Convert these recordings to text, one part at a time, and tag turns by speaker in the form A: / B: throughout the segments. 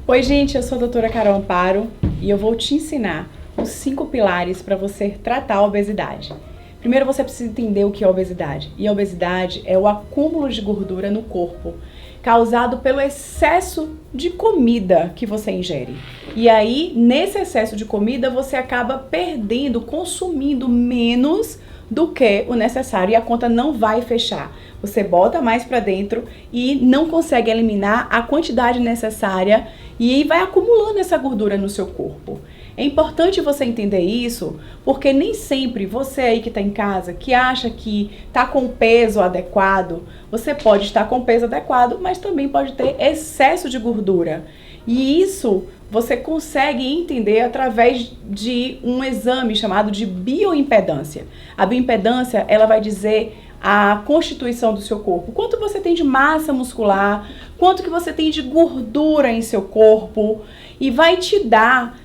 A: Oi, gente, eu sou a doutora Carol Amparo e eu vou te ensinar os 5 pilares para você tratar a obesidade. Primeiro, você precisa entender o que é obesidade. E a obesidade é o acúmulo de gordura no corpo causado pelo excesso de comida que você ingere. E aí, nesse excesso de comida, você acaba perdendo, consumindo menos do que o necessário e a conta não vai fechar. Você bota mais para dentro e não consegue eliminar a quantidade necessária e vai acumulando essa gordura no seu corpo. É importante você entender isso, porque nem sempre você aí que está em casa, que acha que está com o peso adequado, você pode estar com o peso adequado, mas também pode ter excesso de gordura. E isso você consegue entender através de um exame chamado de bioimpedância. A bioimpedância, ela vai dizer a constituição do seu corpo, quanto você tem de massa muscular, quanto que você tem de gordura em seu corpo, e vai te dar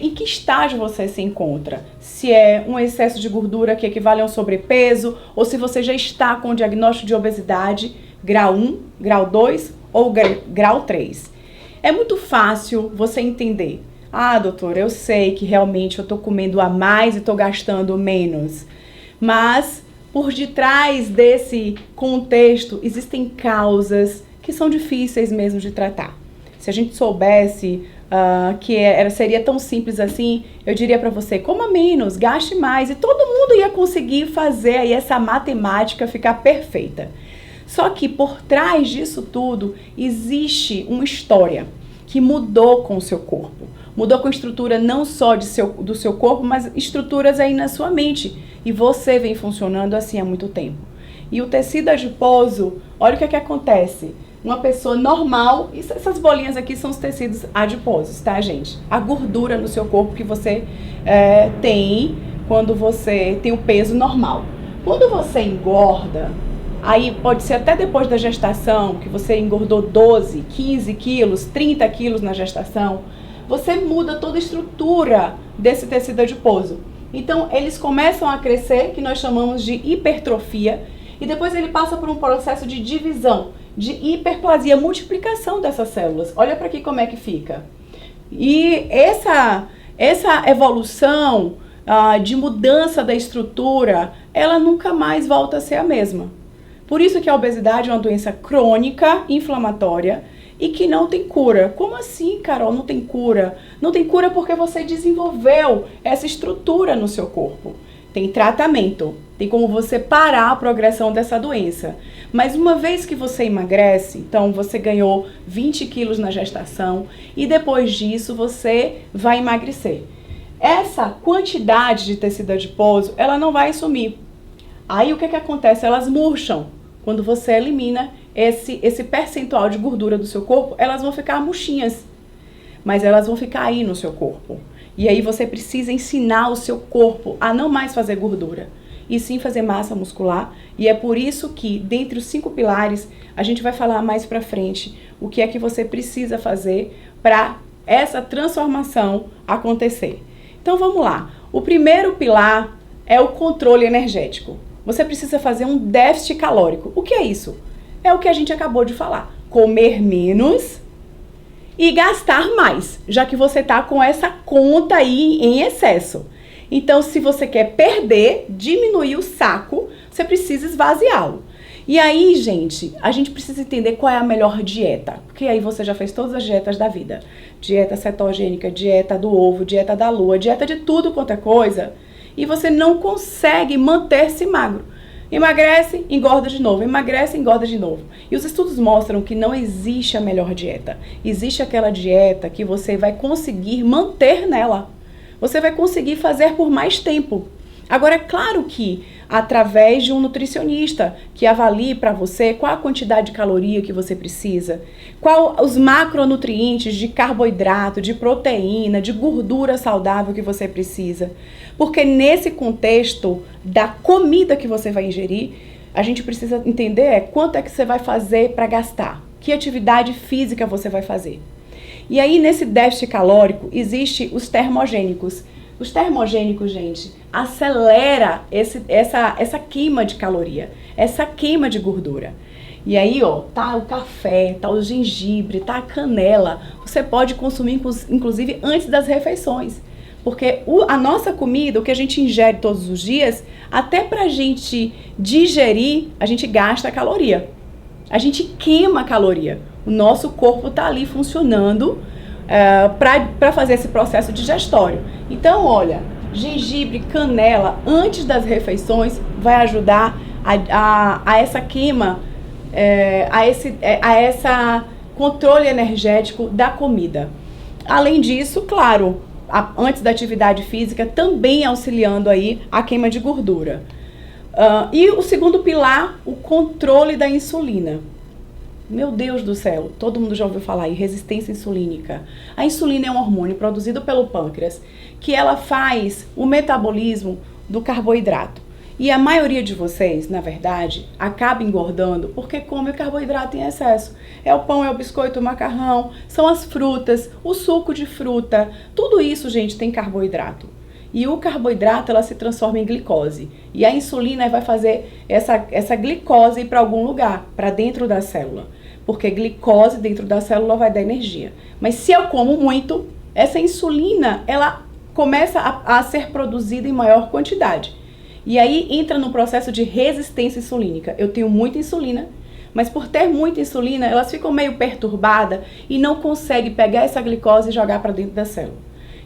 A: em que estágio você se encontra. Se é um excesso de gordura que equivale a um sobrepeso, ou se você já está com o diagnóstico de obesidade grau 1, grau 2 ou grau 3. É muito fácil você entender. Ah, doutora, eu sei que realmente eu estou comendo a mais e estou gastando menos. Mas por detrás desse contexto existem causas que são difíceis mesmo de tratar. Se a gente soubesse seria tão simples assim, eu diria para você, coma menos, gaste mais, e todo mundo ia conseguir fazer aí essa matemática ficar perfeita. Só que por trás disso tudo existe uma história que mudou com o seu corpo. Mudou com a estrutura não só do seu corpo, mas estruturas aí na sua mente. E você vem funcionando assim há muito tempo. E o tecido adiposo, olha o que acontece. Uma pessoa normal, essas bolinhas aqui são os tecidos adiposos, tá, gente? A gordura no seu corpo que você tem quando você tem o peso normal. Quando você engorda, aí pode ser até depois da gestação, que você engordou 12, 15 quilos, 30 quilos na gestação, você muda toda a estrutura desse tecido adiposo. Então, eles começam a crescer, que nós chamamos de hipertrofia, e depois ele passa por um processo de divisão, de hiperplasia, multiplicação dessas células. Olha para aqui como é que fica. E essa evolução de mudança da estrutura, ela nunca mais volta a ser a mesma. Por isso que a obesidade é uma doença crônica, inflamatória, e que não tem cura. Como assim, Carol, não tem cura? Não tem cura porque você desenvolveu essa estrutura no seu corpo. Tem tratamento, tem como você parar a progressão dessa doença. Mas uma vez que você emagrece, então você ganhou 20 quilos na gestação e depois disso você vai emagrecer. Essa quantidade de tecido adiposo, ela não vai sumir. Aí o que acontece? Elas murcham. Quando você elimina esse percentual de gordura do seu corpo, elas vão ficar murchinhas, mas elas vão ficar aí no seu corpo. E aí você precisa ensinar o seu corpo a não mais fazer gordura, e sim fazer massa muscular. E é por isso que, dentre os 5 pilares, a gente vai falar mais pra frente o que é que você precisa fazer para essa transformação acontecer. Então vamos lá. O primeiro pilar é o controle energético. Você precisa fazer um déficit calórico. O que é isso? É o que a gente acabou de falar. Comer menos e gastar mais, já que você tá com essa conta aí em excesso. Então, se você quer perder, diminuir o saco, você precisa esvaziá-lo. E aí, gente, a gente precisa entender qual é a melhor dieta. Porque aí você já fez todas as dietas da vida. Dieta cetogênica, dieta do ovo, dieta da lua, dieta de tudo quanto é coisa. E você não consegue manter-se magro. Emagrece, engorda de novo, emagrece, engorda de novo. E os estudos mostram que não existe a melhor dieta. Existe aquela dieta que você vai conseguir manter nela. Você vai conseguir fazer por mais tempo. Agora, é claro que através de um nutricionista que avalie para você qual a quantidade de caloria que você precisa, qual os macronutrientes de carboidrato, de proteína, de gordura saudável que você precisa. Porque nesse contexto da comida que você vai ingerir, a gente precisa entender quanto é que você vai fazer para gastar, que atividade física você vai fazer. E aí, nesse déficit calórico, existe os termogênicos. Os termogênicos, gente, acelera essa queima de caloria, essa queima de gordura. E aí, ó, tá o café, tá o gengibre, tá a canela. Você pode consumir, inclusive, antes das refeições. Porque a nossa comida, o que a gente ingere todos os dias, até pra gente digerir, a gente gasta caloria. A gente queima caloria. O nosso corpo tá ali funcionando para fazer esse processo digestório. Então, olha, gengibre, canela, antes das refeições, vai ajudar a essa queima, a essa controle energético da comida. Além disso, claro, antes da atividade física, também auxiliando aí a queima de gordura. E o segundo pilar, o controle da insulina. Meu Deus do céu, todo mundo já ouviu falar em resistência insulínica. A insulina é um hormônio produzido pelo pâncreas, que ela faz o metabolismo do carboidrato. E a maioria de vocês, na verdade, acaba engordando porque come o carboidrato em excesso. É o pão, é o biscoito, o macarrão, são as frutas, o suco de fruta. Tudo isso, gente, tem carboidrato. E o carboidrato, ela se transforma em glicose. E a insulina vai fazer essa glicose ir para algum lugar, para dentro da célula. Porque glicose dentro da célula vai dar energia. Mas se eu como muito, essa insulina, ela começa a ser produzida em maior quantidade. E aí entra no processo de resistência insulínica. Eu tenho muita insulina, mas por ter muita insulina, elas ficam meio perturbadas e não conseguem pegar essa glicose e jogar para dentro da célula.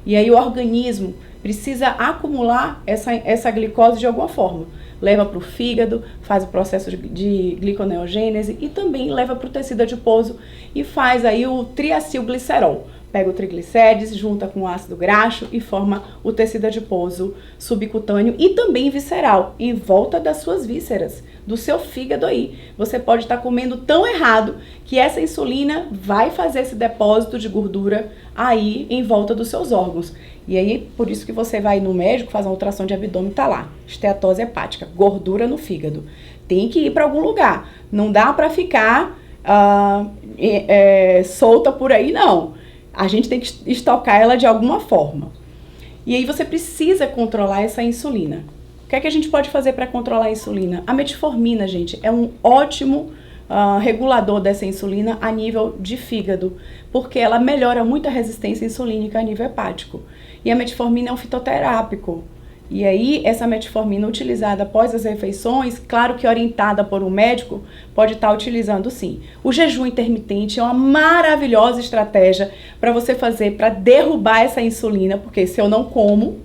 A: E aí o organismo precisa acumular essa glicose de alguma forma. Leva para o fígado, faz o processo de gliconeogênese e também leva para o tecido adiposo e faz aí o triacilglicerol. Pega o triglicérides, junta com o ácido graxo e forma o tecido adiposo subcutâneo e também visceral, em volta das suas vísceras, do seu fígado aí. Você pode estar comendo tão errado que essa insulina vai fazer esse depósito de gordura aí em volta dos seus órgãos. E aí, por isso que você vai no médico, faz uma ultrassom de abdômen, tá lá, esteatose hepática, gordura no fígado. Tem que ir para algum lugar. Não dá para ficar solta por aí, não. A gente tem que estocar ela de alguma forma. E aí você precisa controlar essa insulina. O que é que a gente pode fazer para controlar a insulina? A metformina, gente, é um ótimo regulador dessa insulina a nível de fígado, porque ela melhora muito a resistência insulínica a nível hepático. E a metformina é um fitoterápico. E aí, essa metformina utilizada após as refeições, claro que orientada por um médico, pode estar utilizando sim. O jejum intermitente é uma maravilhosa estratégia para você fazer, para derrubar essa insulina, porque se eu não como,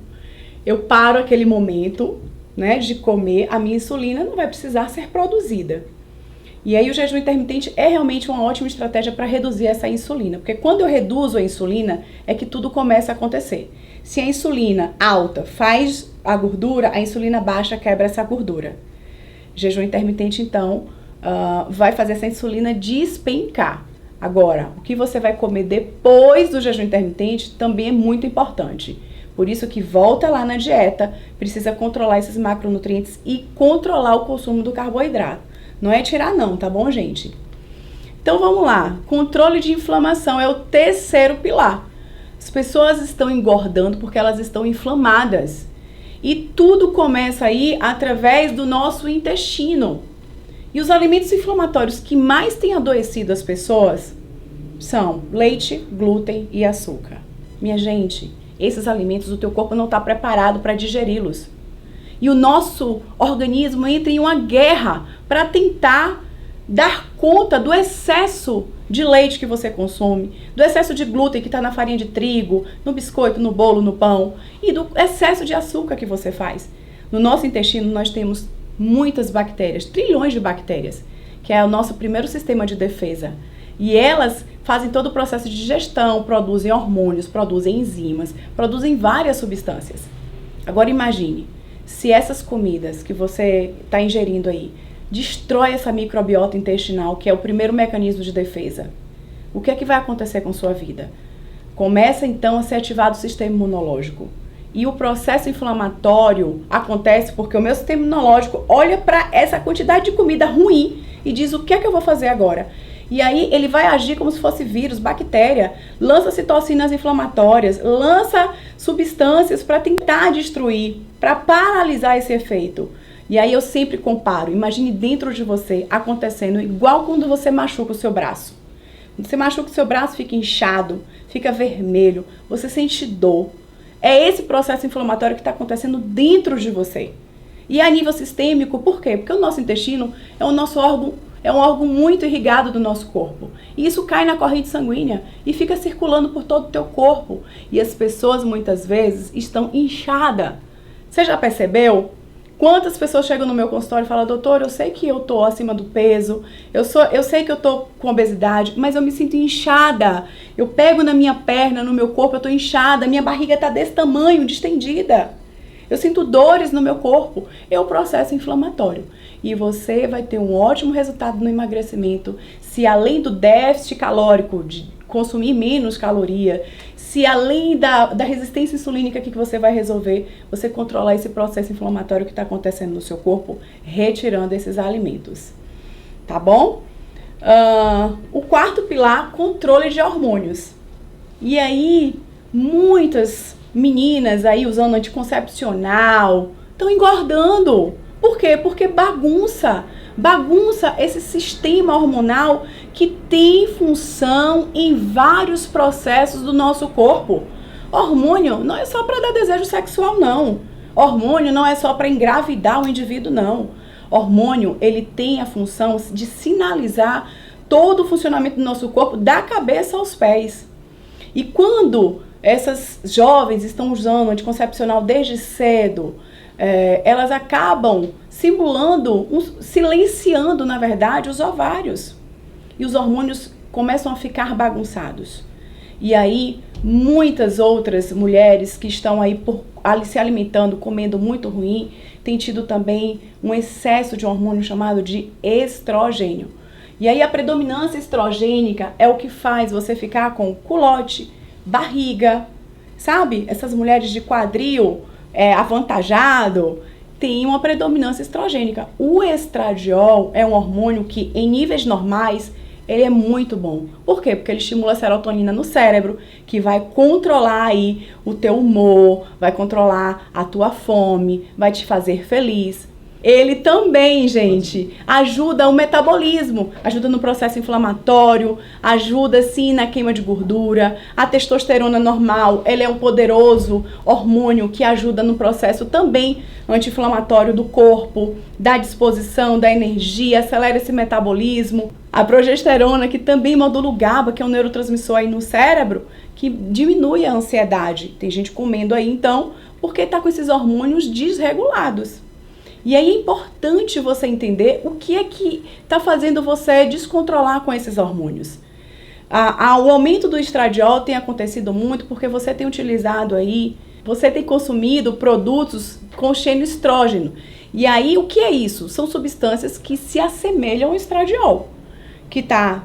A: eu paro aquele momento, né, de comer, a minha insulina não vai precisar ser produzida. E aí o jejum intermitente é realmente uma ótima estratégia para reduzir essa insulina, porque quando eu reduzo a insulina, é que tudo começa a acontecer. Se a insulina alta faz a gordura, a insulina baixa quebra essa gordura. Jejum intermitente, então, vai fazer essa insulina despencar. Agora, o que você vai comer depois do jejum intermitente também é muito importante. Por isso que volta lá na dieta, precisa controlar esses macronutrientes e controlar o consumo do carboidrato. Não é tirar não, tá bom, gente? Então vamos lá, controle de inflamação é o terceiro pilar. As pessoas estão engordando porque elas estão inflamadas. E tudo começa aí através do nosso intestino. E os alimentos inflamatórios que mais têm adoecido as pessoas são leite, glúten e açúcar. Minha gente, esses alimentos o teu corpo não está preparado para digeri-los. E o nosso organismo entra em uma guerra para tentar dar conta do excesso de leite que você consome, do excesso de glúten que está na farinha de trigo, no biscoito, no bolo, no pão e do excesso de açúcar que você faz. No nosso intestino nós temos muitas bactérias, trilhões de bactérias, que é o nosso primeiro sistema de defesa. E elas fazem todo o processo de digestão, produzem hormônios, produzem enzimas, produzem várias substâncias. Agora imagine, se essas comidas que você está ingerindo aí destrói essa microbiota intestinal, que é o primeiro mecanismo de defesa, o que é que vai acontecer com sua vida? Começa então a ser ativado o sistema imunológico. E o processo inflamatório acontece porque o meu sistema imunológico olha para essa quantidade de comida ruim e diz o que é que eu vou fazer agora? E aí ele vai agir como se fosse vírus, bactéria, lança citocinas inflamatórias, lança substâncias para tentar destruir, para paralisar esse efeito. E aí eu sempre comparo, imagine dentro de você acontecendo igual quando você machuca o seu braço. Quando você machuca o seu braço, fica inchado, fica vermelho, você sente dor. É esse processo inflamatório que está acontecendo dentro de você. E a nível sistêmico, por quê? Porque o nosso intestino é o nosso órgão, é um órgão muito irrigado do nosso corpo. E isso cai na corrente sanguínea e fica circulando por todo o teu corpo. E as pessoas muitas vezes estão inchadas. Você já percebeu? Quantas pessoas chegam no meu consultório e falam, doutor, eu sei que eu tô acima do peso, eu sei que eu tô com obesidade, mas eu me sinto inchada. Eu pego na minha perna, no meu corpo, eu tô inchada, minha barriga tá desse tamanho, distendida. Eu sinto dores no meu corpo. É o processo inflamatório. E você vai ter um ótimo resultado no emagrecimento se além do déficit calórico, de consumir menos caloria, se além da resistência insulínica que você vai resolver, você controlar esse processo inflamatório que está acontecendo no seu corpo, retirando esses alimentos. Tá bom? O quarto pilar, controle de hormônios. E aí, muitas meninas aí usando anticoncepcional estão engordando. Por quê? Porque bagunça esse sistema hormonal que tem função em vários processos do nosso corpo. Hormônio não é só para dar desejo sexual, não. Hormônio não é só para engravidar o indivíduo, não. Hormônio, ele tem a função de sinalizar todo o funcionamento do nosso corpo, da cabeça aos pés. E quando essas jovens estão usando anticoncepcional desde cedo, elas acabam silenciando, na verdade, os ovários. E os hormônios começam a ficar bagunçados. E aí, muitas outras mulheres que estão aí se alimentando, comendo muito ruim, têm tido também um excesso de um hormônio chamado de estrogênio. E aí, a predominância estrogênica é o que faz você ficar com culote, barriga, sabe? Essas mulheres de quadril avantajado, tem uma predominância estrogênica. O estradiol é um hormônio que, em níveis normais, ele é muito bom. Por quê? Porque ele estimula a serotonina no cérebro, que vai controlar aí o teu humor, vai controlar a tua fome, vai te fazer feliz. Ele também, gente, ajuda o metabolismo, ajuda no processo inflamatório, ajuda sim na queima de gordura. A testosterona normal, ele é um poderoso hormônio que ajuda no processo também anti-inflamatório do corpo, da disposição, da energia, acelera esse metabolismo. A progesterona, que também modula o GABA, que é um neurotransmissor aí no cérebro, que diminui a ansiedade. Tem gente comendo aí, então, porque está com esses hormônios desregulados. E aí é importante você entender o que é que está fazendo você descontrolar com esses hormônios. O aumento do estradiol tem acontecido muito porque você tem utilizado aí, você tem consumido produtos com cheio de estrógeno. E aí o que é isso? São substâncias que se assemelham ao estradiol, que está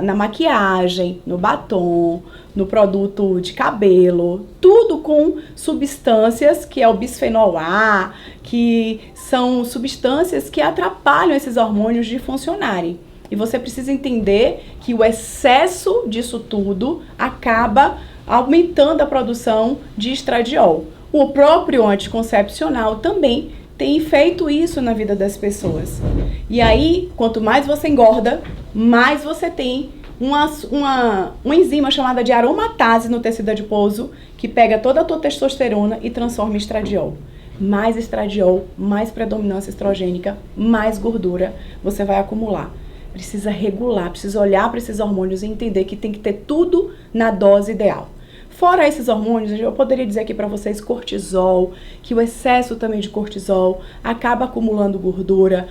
A: na maquiagem, no batom, no produto de cabelo, tudo com substâncias que é o bisfenol A, que são substâncias que atrapalham esses hormônios de funcionarem. E você precisa entender que o excesso disso tudo acaba aumentando a produção de estradiol. O próprio anticoncepcional também tem feito isso na vida das pessoas. E aí, quanto mais você engorda, mais você tem uma enzima chamada de aromatase no tecido adiposo, que pega toda a tua testosterona e transforma em estradiol. Mais estradiol, mais predominância estrogênica, mais gordura você vai acumular. Precisa regular, precisa olhar para esses hormônios e entender que tem que ter tudo na dose ideal. Fora esses hormônios, eu poderia dizer aqui para vocês cortisol, que o excesso também de cortisol acaba acumulando gordura,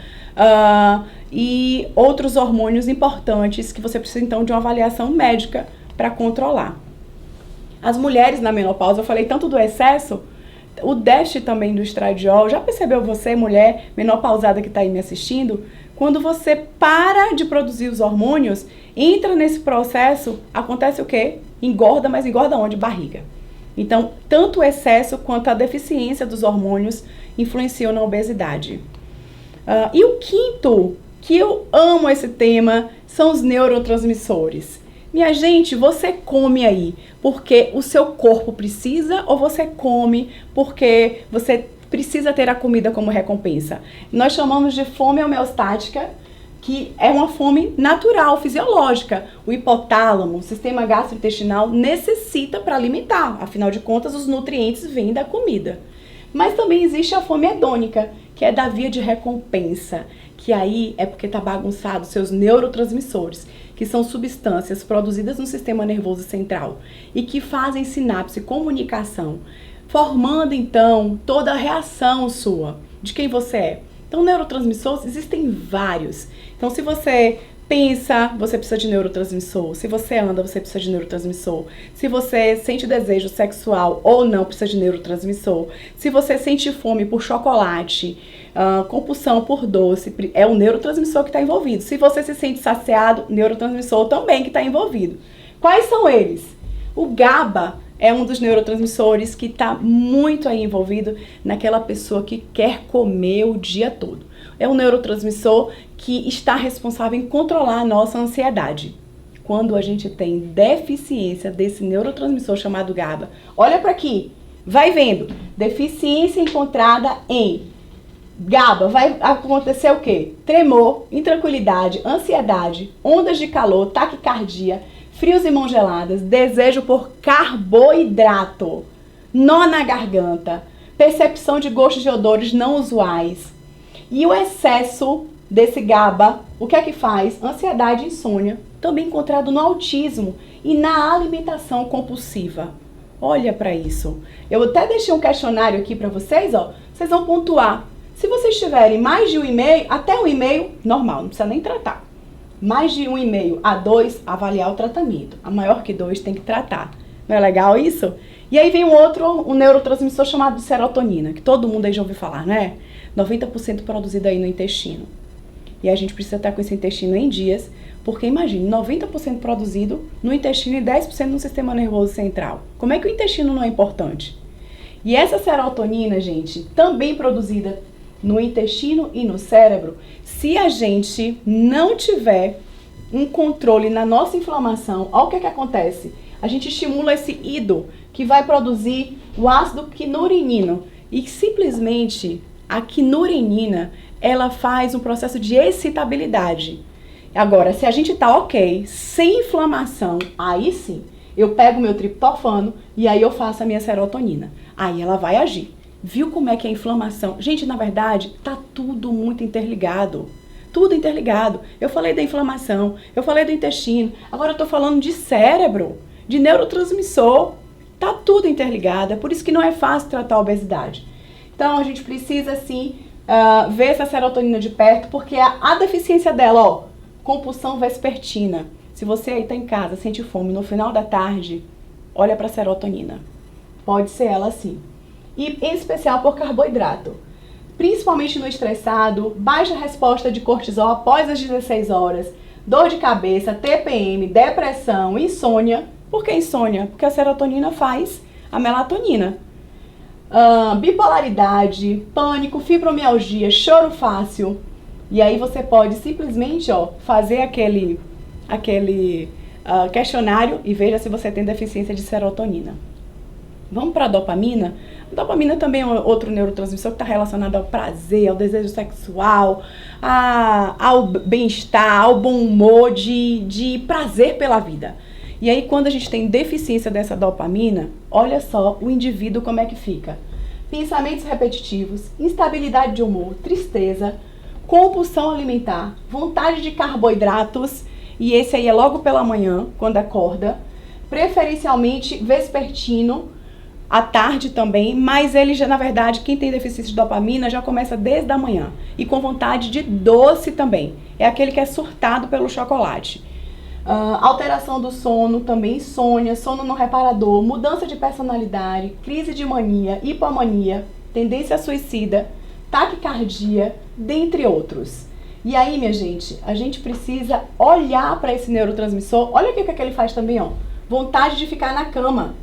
A: e outros hormônios importantes que você precisa então de uma avaliação médica para controlar. As mulheres na menopausa, eu falei tanto do excesso, o déficit também do estradiol. Já percebeu você, mulher menopausada que está aí me assistindo? Quando você para de produzir os hormônios, entra nesse processo, acontece o quê? Engorda, mas engorda onde? Barriga. Então, tanto o excesso quanto a deficiência dos hormônios influenciam na obesidade. E o quinto, que eu amo esse tema, são os neurotransmissores. Minha gente, você come aí porque o seu corpo precisa ou você come porque você precisa ter a comida como recompensa. Nós chamamos de fome homeostática, que é uma fome natural, fisiológica. O hipotálamo, o sistema gastrointestinal, necessita para alimentar. Afinal de contas, os nutrientes vêm da comida. Mas também existe a fome hedônica, que é da via de recompensa, que aí é porque está bagunçado seus neurotransmissores, que são substâncias produzidas no sistema nervoso central e que fazem sinapse, comunicação, formando então toda a reação sua de quem você é. Então, neurotransmissores existem vários. Então, se você pensa, você precisa de neurotransmissor. Se você anda, você precisa de neurotransmissor. Se você sente desejo sexual ou não, precisa de neurotransmissor. Se você sente fome por chocolate, compulsão por doce, é o neurotransmissor que está envolvido. Se você se sente saciado, neurotransmissor também que está envolvido. Quais são eles? O GABA é um dos neurotransmissores que está muito aí envolvido naquela pessoa que quer comer o dia todo. É um neurotransmissor que está responsável em controlar a nossa ansiedade. Quando a gente tem deficiência desse neurotransmissor chamado GABA, olha para aqui, vai vendo, deficiência encontrada em GABA, vai acontecer o quê? Tremor, intranquilidade, ansiedade, ondas de calor, taquicardia, frios e mãos geladas, desejo por carboidrato, nó na garganta, percepção de gostos e odores não usuais. E o excesso desse GABA, o que é que faz? Ansiedade e insônia, também encontrado no autismo e na alimentação compulsiva. Olha para isso. Eu até deixei um questionário aqui para vocês, ó. Vocês vão pontuar. Se vocês tiverem mais de 1,5, até 1,5, normal, não precisa nem tratar. Mais de 1,5 a 2, avaliar o tratamento. A maior que 2 tem que tratar. Não é legal isso? E aí vem um neurotransmissor chamado de serotonina, que todo mundo aí já ouviu falar, né? 90% produzido aí no intestino. E a gente precisa estar com esse intestino em dias, porque imagine, 90% produzido no intestino e 10% no sistema nervoso central. Como é que o intestino não é importante? E essa serotonina, gente, também produzida no intestino e no cérebro, se a gente não tiver um controle na nossa inflamação, olha o que acontece. A gente estimula esse ído que vai produzir o ácido quinurenino e simplesmente a quinurenina, ela faz um processo de excitabilidade. Agora, se a gente tá ok, sem inflamação, aí sim, eu pego meu triptofano e aí eu faço a minha serotonina. Aí ela vai agir. Viu como é que é a inflamação? Gente, na verdade, tá tudo muito interligado. Tudo interligado. Eu falei da inflamação, eu falei do intestino, agora eu tô falando de cérebro, de neurotransmissor. Tá tudo interligado, é por isso que não é fácil tratar a obesidade. Então, a gente precisa, sim, ver essa serotonina de perto, porque a deficiência dela, ó, compulsão vespertina. Se você aí tá em casa, sente fome no final da tarde, olha pra serotonina. Pode ser ela sim. E em especial por carboidrato. Principalmente no estressado, baixa resposta de cortisol após as 16 horas, dor de cabeça, TPM, depressão, insônia. Por que insônia? Porque a serotonina faz a melatonina. Bipolaridade, pânico, fibromialgia, choro fácil. E aí você pode simplesmente, ó, fazer aquele questionário e veja se você tem deficiência de serotonina. Vamos para a dopamina? A dopamina também é outro neurotransmissor que está relacionado ao prazer, ao desejo sexual, ao bem-estar, ao bom humor, de prazer pela vida. E aí, quando a gente tem deficiência dessa dopamina, olha só o indivíduo como é que fica. Pensamentos repetitivos, instabilidade de humor, tristeza, compulsão alimentar, vontade de carboidratos, e esse aí é logo pela manhã, quando acorda, preferencialmente vespertino, à tarde também, mas ele já, na verdade, quem tem deficiência de dopamina já começa desde a manhã. E com vontade de doce também. É aquele que é surtado pelo chocolate. Alteração do sono, também insônia, sono não reparador, mudança de personalidade, crise de mania, hipomania, tendência suicida, taquicardia, dentre outros. E aí, minha gente, a gente precisa olhar para esse neurotransmissor. Olha o que ele faz também, ó. Vontade de ficar na cama.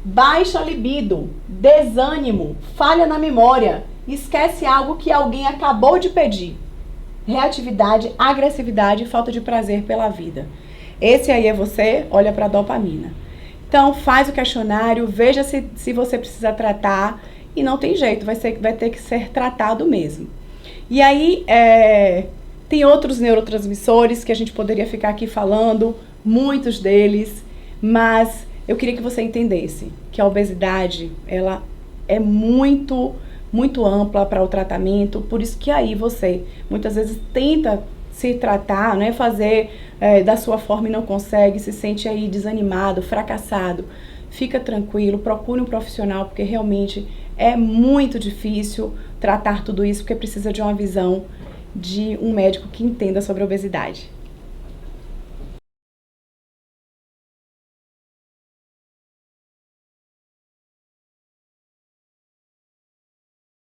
A: Baixa libido, desânimo, falha na memória, esquece algo que alguém acabou de pedir. Reatividade, agressividade e falta de prazer pela vida. Esse aí é você, olha para a dopamina. Então, faz o questionário, veja se você precisa tratar e não tem jeito, vai ter que ser tratado mesmo. E aí, tem outros neurotransmissores que a gente poderia ficar aqui falando, muitos deles, mas eu queria que você entendesse que a obesidade, ela é muito ampla para o tratamento, por isso que aí você muitas vezes tenta se tratar, né, fazer da sua forma e não consegue, se sente aí desanimado, fracassado. Fica tranquilo, procure um profissional, porque realmente é muito difícil tratar tudo isso, porque precisa de uma visão de um médico que entenda sobre a obesidade.